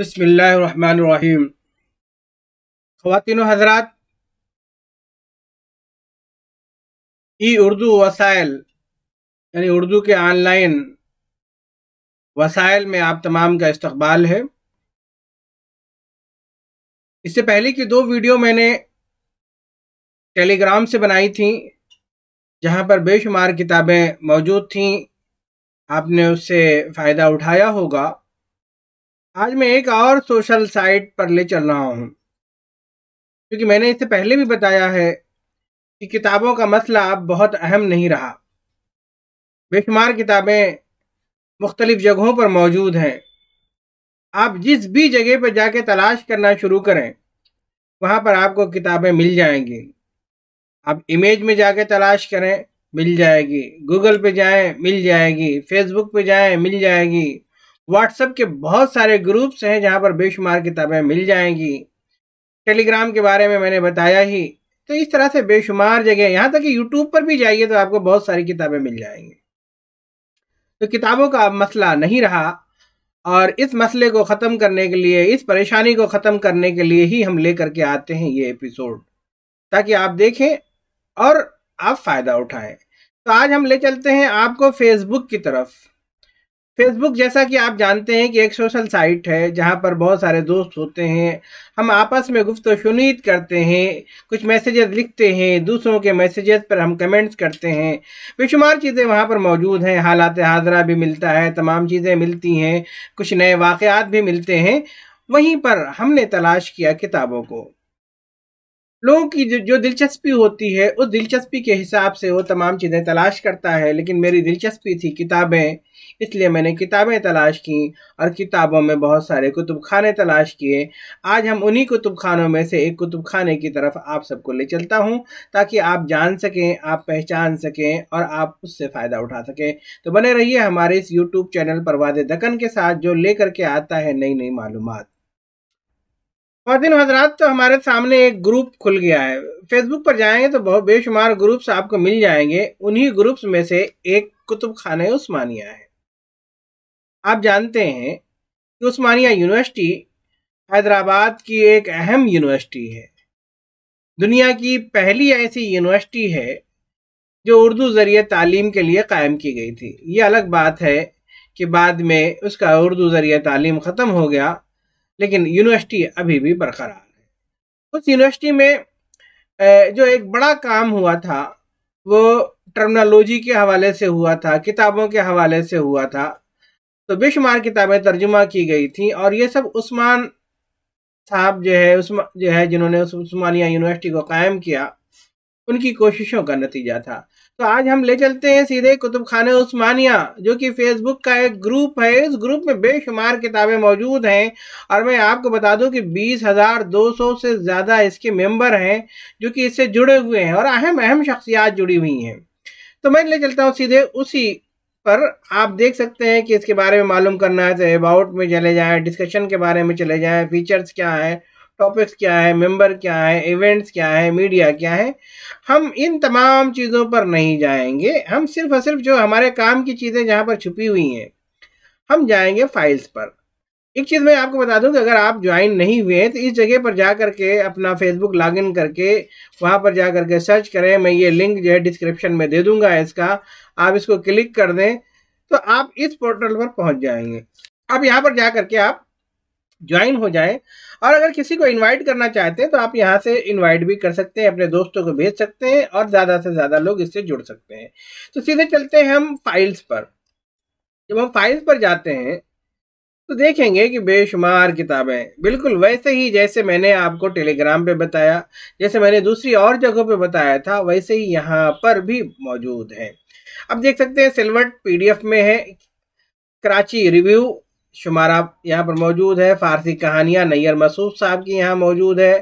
बिस्मिल्लाहिर्रहमानिर्रहीम। ख़वातीन व हज़रात, ई उर्दू वसाइल यानी उर्दू के ऑनलाइन वसाइल में आप तमाम का इस्तकबाल है। इससे पहले की 2 वीडियो मैंने टेलीग्राम से बनाई थी, जहां पर बेशुमार किताबें मौजूद थीं। आपने उससे फ़ायदा उठाया होगा। आज मैं एक और सोशल साइट पर ले चल रहा हूं, क्योंकि मैंने इससे पहले भी बताया है कि किताबों का मसला अब बहुत अहम नहीं रहा। बेशुमार किताबें मुख्तलिफ जगहों पर मौजूद हैं। आप जिस भी जगह पर जाके तलाश करना शुरू करें, वहाँ पर आपको किताबें मिल जाएंगी। आप इमेज में जाके तलाश करें, मिल जाएगी। गूगल पे जाएं, मिल जाएगी। फेसबुक पे जाएं, मिल जाएगी। व्हाट्सएप के बहुत सारे ग्रुप्स हैं जहाँ पर बेशुमार किताबें मिल जाएंगी। टेलीग्राम के बारे में मैंने बताया ही। तो इस तरह से बेशुमार जगह, यहाँ तक कि यूट्यूब पर भी जाइए तो आपको बहुत सारी किताबें मिल जाएंगी। तो किताबों का अब मसला नहीं रहा, और इस मसले को ख़त्म करने के लिए, इस परेशानी को ख़त्म करने के लिए ही हम लेकर के आते हैं ये एपिसोड, ताकि आप देखें और आप फ़ायदा उठाएं। तो आज हम ले चलते हैं आपको फेसबुक की तरफ। फेसबुक, जैसा कि आप जानते हैं, कि एक सोशल साइट है जहां पर बहुत सारे दोस्त होते हैं। हम आपस में गुफ्तगू करते हैं, कुछ मैसेजेस लिखते हैं, दूसरों के मैसेजेस पर हम कमेंट्स करते हैं। बेशुमार चीज़ें वहां पर मौजूद हैं। हालात हाज़रा भी मिलता है, तमाम चीज़ें मिलती हैं, कुछ नए वाक़यात भी मिलते हैं। वहीं पर हमने तलाश किया किताबों को। लोगों की जो दिलचस्पी होती है, उस दिलचस्पी के हिसाब से वो तमाम चीज़ें तलाश करता है। लेकिन मेरी दिलचस्पी थी किताबें, इसलिए मैंने किताबें तलाश की, और किताबों में बहुत सारे कुतुब खाने तलाश किए। आज हम उन्हीं कुतुब खानों में से एक कुतुब खाने की तरफ आप सबको ले चलता हूं, ताकि आप जान सकें, आप पहचान सकें, और आप उससे फ़ायदा उठा सकें। तो बने रहिए हमारे इस यूट्यूब चैनल परवाज़ दक्कन के साथ, जो लेकर के आता है नई नई मालूमात। ख़वातीन हज़रात, तो हमारे सामने एक ग्रुप खुल गया है। फेसबुक पर जाएंगे तो बहुत बेशुमार ग्रुप्स आपको मिल जाएंगे। उन्हीं ग्रुप्स में से एक कुतुब खाने उस्मानिया है। आप जानते हैं कि उस्मानिया यूनिवर्सिटी हैदराबाद की एक अहम यूनिवर्सिटी है। दुनिया की पहली ऐसी यूनिवर्सिटी है जो उर्दू ज़रिए तालीम के लिए कायम की गई थी। ये अलग बात है कि बाद में उसका उर्दू ज़रिए तालीम ख़त्म हो गया, लेकिन यूनिवर्सिटी अभी भी बरकरार है। उस यूनिवर्सिटी में जो एक बड़ा काम हुआ था, वो टर्मिनोलॉजी के हवाले से हुआ था, किताबों के हवाले से हुआ था। तो बेशुमार किताबें तर्जुमा की गई थी, और ये सब उस्मान साहब जो है जिन्होंने उस्मानिया यूनिवर्सिटी को कायम किया, उनकी कोशिशों का नतीजा था। तो आज हम ले चलते हैं सीधे कुतुब खाने उस्मानिया, जो कि फेसबुक का एक ग्रुप है। इस ग्रुप में बेशुमार किताबें मौजूद हैं, और मैं आपको बता दूं कि 20,200 से ज़्यादा इसके मेंबर हैं जो कि इससे जुड़े हुए हैं, और अहम अहम शख्सियात जुड़ी हुई हैं। तो मैं ले चलता हूँ सीधे उसी पर। आप देख सकते हैं कि इसके बारे में मालूम करना है तो अबाउट में चले जाएं, डिस्कशन के बारे में चले जाएं, फीचर्स क्या है, टॉपिक्स क्या है, मेंबर क्या है, इवेंट्स क्या है, मीडिया क्या है। हम इन तमाम चीज़ों पर नहीं जाएंगे। हम सिर्फ और सिर्फ जो हमारे काम की चीज़ें जहाँ पर छुपी हुई हैं, हम जाएंगे फाइल्स पर। एक चीज़ मैं आपको बता दूं कि अगर आप ज्वाइन नहीं हुए हैं तो इस जगह पर जा करके अपना फेसबुक लॉगिन करके वहाँ पर जा करके सर्च करें। मैं ये लिंक जो है डिस्क्रिप्शन में दे दूंगा इसका, आप इसको क्लिक कर दें तो आप इस पोर्टल पर पहुँच जाएंगे। अब यहाँ पर जा करके आप ज्वाइन हो जाएं, और अगर किसी को इनवाइट करना चाहते हैं तो आप यहाँ से इनवाइट भी कर सकते हैं, अपने दोस्तों को भेज सकते हैं, और ज़्यादा से ज़्यादा लोग इससे जुड़ सकते हैं। तो सीधे चलते हैं हम फाइल्स पर। जब हम फाइल्स पर जाते हैं तो देखेंगे कि बेशुमार किताबें, बिल्कुल वैसे ही जैसे मैंने आपको टेलीग्राम पे बताया, जैसे मैंने दूसरी और जगहों पे बताया था, वैसे ही यहाँ पर भी मौजूद है। अब देख सकते हैं सिलवट PDF में है। कराची रिव्यू शुमारा यहाँ पर मौजूद है। फारसी कहानियाँ नैयर मसूद साहब की यहाँ मौजूद है।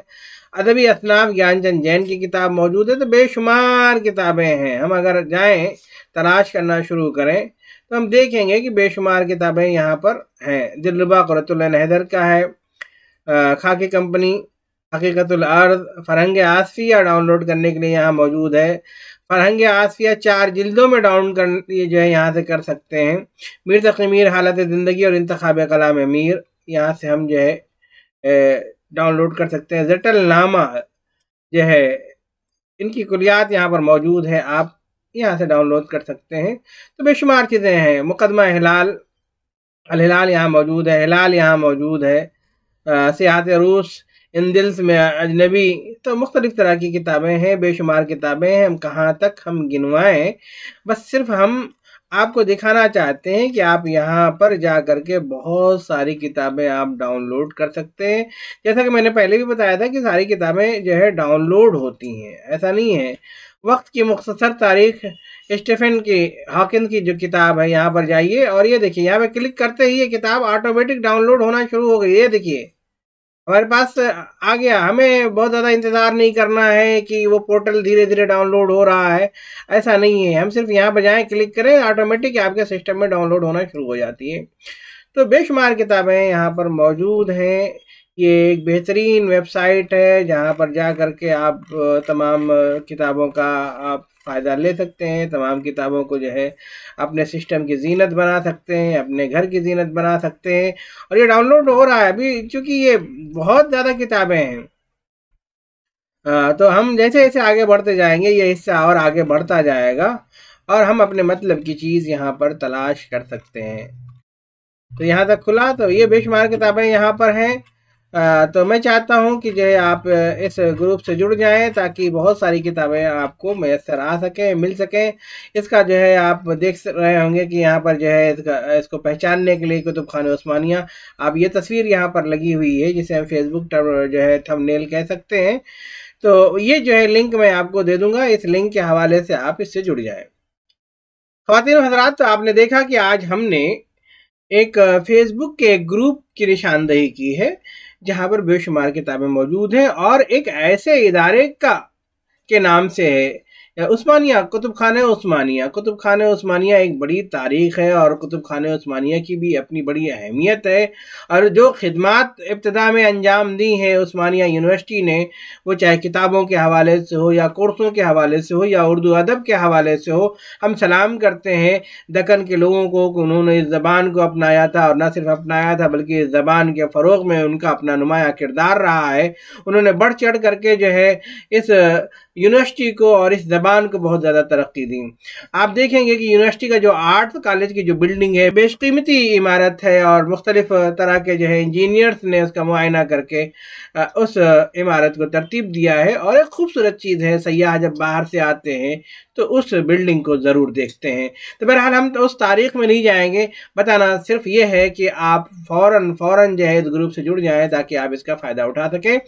अदबी असनाफ ज्ञानचंद जैन की किताब मौजूद है। तो बेशुमार किताबें हैं। हम अगर जाएं, तलाश करना शुरू करें, तो हम देखेंगे कि बेशुमार किताबें यहाँ पर हैं। दिलरुबा कुर्रतुल ऐन हैदर का है। खाकी कंपनी, हकीकतुल अर्ज़, फरहंग आसफिया डाउनलोड करने के लिए यहाँ मौजूद है। फरहंग आसफिया 4 जिल्दों में डाउन कर जो है यहाँ से कर सकते हैं। मीर तक़ी मीर, हालत ज़िंदगी और इंतखाब कलाम मीर, यहाँ से हम जो है डाउनलोड कर सकते हैं। ज़टलनामा जो है इनकी कुलियात यहाँ पर मौजूद है, आप यहाँ से डाउनलोड कर सकते हैं। तो बेशुमार चीज़ें हैं। मुकदमा हिलाल अल हिलाल यहाँ मौजूद है, हिलाल यहाँ मौजूद है, सियाहत रूस, इन दिल्स में अजनबी, तो मुख्तलिफ तरह की किताबें हैं, बेशुमार किताबें हैं। हम कहाँ तक हम गिनवाएं, बस सिर्फ हम आपको दिखाना चाहते हैं कि आप यहाँ पर जा करके बहुत सारी किताबें आप डाउनलोड कर सकते हैं। जैसा कि मैंने पहले भी बताया था कि सारी किताबें जो है डाउनलोड होती हैं, ऐसा नहीं है। वक्त की मुख्तसर तारीख, स्टीफन की हॉकिंस की जो किताब है, यहाँ पर जाइए और ये देखिए, यहाँ पे क्लिक करते ही ये किताब ऑटोमेटिक डाउनलोड होना शुरू हो गई। ये देखिए हमारे पास आ गया, हमें बहुत ज़्यादा इंतज़ार नहीं करना है कि वो पोर्टल धीरे धीरे डाउनलोड हो रहा है, ऐसा नहीं है। हम सिर्फ यहाँ पर जाएँ, क्लिक करें, ऑटोमेटिक आपके सिस्टम में डाउनलोड होना शुरू हो जाती है। तो बेशुमार किताबें यहाँ पर मौजूद हैं। ये एक बेहतरीन वेबसाइट है जहाँ पर जा कर के आप तमाम किताबों का आप फ़ायदा ले सकते हैं, तमाम किताबों को जो है अपने सिस्टम की ज़ीनत बना सकते हैं, अपने घर की ज़ीनत बना सकते हैं। और ये डाउनलोड हो रहा है अभी, चूँकि ये बहुत ज़्यादा किताबें हैं। तो हम जैसे जैसे आगे बढ़ते जाएंगे ये हिस्सा और आगे बढ़ता जाएगा और हम अपने मतलब की चीज़ यहाँ पर तलाश कर सकते हैं। तो यहाँ तक खुला, तो ये बेशुमार किताबें यहाँ पर हैं। तो मैं चाहता हूँ कि जो है आप इस ग्रुप से जुड़ जाएं ताकि बहुत सारी किताबें आपको मैसर आ सकें, मिल सकें। इसका जो है आप देख रहे होंगे कि यहाँ पर जो है इसको पहचानने के लिए कुतुब खाने उस्मानिया, आप ये तस्वीर यहाँ पर लगी हुई है जिसे हम फेसबुक जो है थंबनेल कह सकते हैं। तो ये जो है लिंक मैं आपको दे दूंगा, इस लिंक के हवाले से आप इससे जुड़ जाएं। ख्वातीन और हज़रात, तो आपने देखा कि आज हमने एक फेसबुक के ग्रुप की निशानदेही की है जहां पर बेशुमार किताबें मौजूद हैं और एक ऐसे इदारे का के नाम से है उस्मानिया, कुतुब खाने उस्मानिया। कुतुब खाने उस्मानिया एक बड़ी तारीख है और कुतुब खाने उस्मानिया की भी अपनी बड़ी अहमियत है। और जो खिदमात इब्तिदा में अंजाम दी हैं उस्मानिया यूनिवर्सिटी ने, वो चाहे किताबों के हवाले से हो या कोर्सों के हवाले से हो या उर्दू अदब के हवाले से हो, हम सलाम करते हैं दक्कन के लोगों को कि उन्होंने इस ज़बान को अपनाया था और न सिर्फ अपनाया था बल्कि इस ज़बान के फ़रोग़ में उनका अपना नुमाया किरदार रहा है। उन्होंने बढ़ चढ़ करके जो है इस यूनिवर्सिटी को और इस ज़बान को बहुत ज़्यादा तरक्की दी। आप देखेंगे कि यूनिवर्सिटी का जो आर्ट्स कॉलेज की जो बिल्डिंग है बेशकीमती इमारत है और मुख्तलिफ तरह के जो है इंजीनियर्स ने उसका मुआयना करके उस इमारत को तरतीब दिया है और एक खूबसूरत चीज़ है। सयाह जब बाहर से आते हैं तो उस बिल्डिंग को ज़रूर देखते हैं। तो बहरहाल हम तो उस तारीख़ में नहीं जाएंगे, बताना सिर्फ ये है कि आप फ़ौरन जो है इस ग्रुप से जुड़ जाएं ताकि आप इसका फ़ायदा उठा सकें।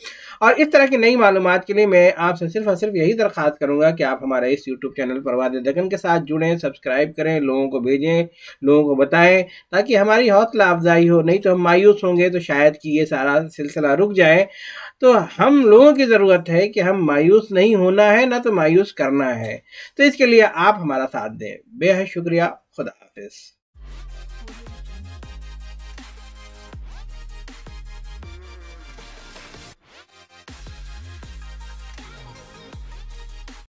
और इस तरह की नई मालूमात के लिए मैं आपसे सिर्फ और सिर्फ यही दरख्वास्त करूँगा कि आप हमारे इस यूट्यूब चैनल परवाज़ दक्कन के साथ जुड़ें, सब्सक्राइब करें, लोगों को भेजें, लोगों को बताएं ताकि हमारी हौसला अफजाई हो। नहीं तो हम मायूस होंगे तो शायद कि ये सारा सिलसिला रुक जाए। तो हम लोगों की ज़रूरत है कि हम मायूस नहीं होना है, ना तो मायूस करना है। तो इसके लिए आप हमारा साथ दें। बेहद शुक्रिया। खुदा हाफिज़।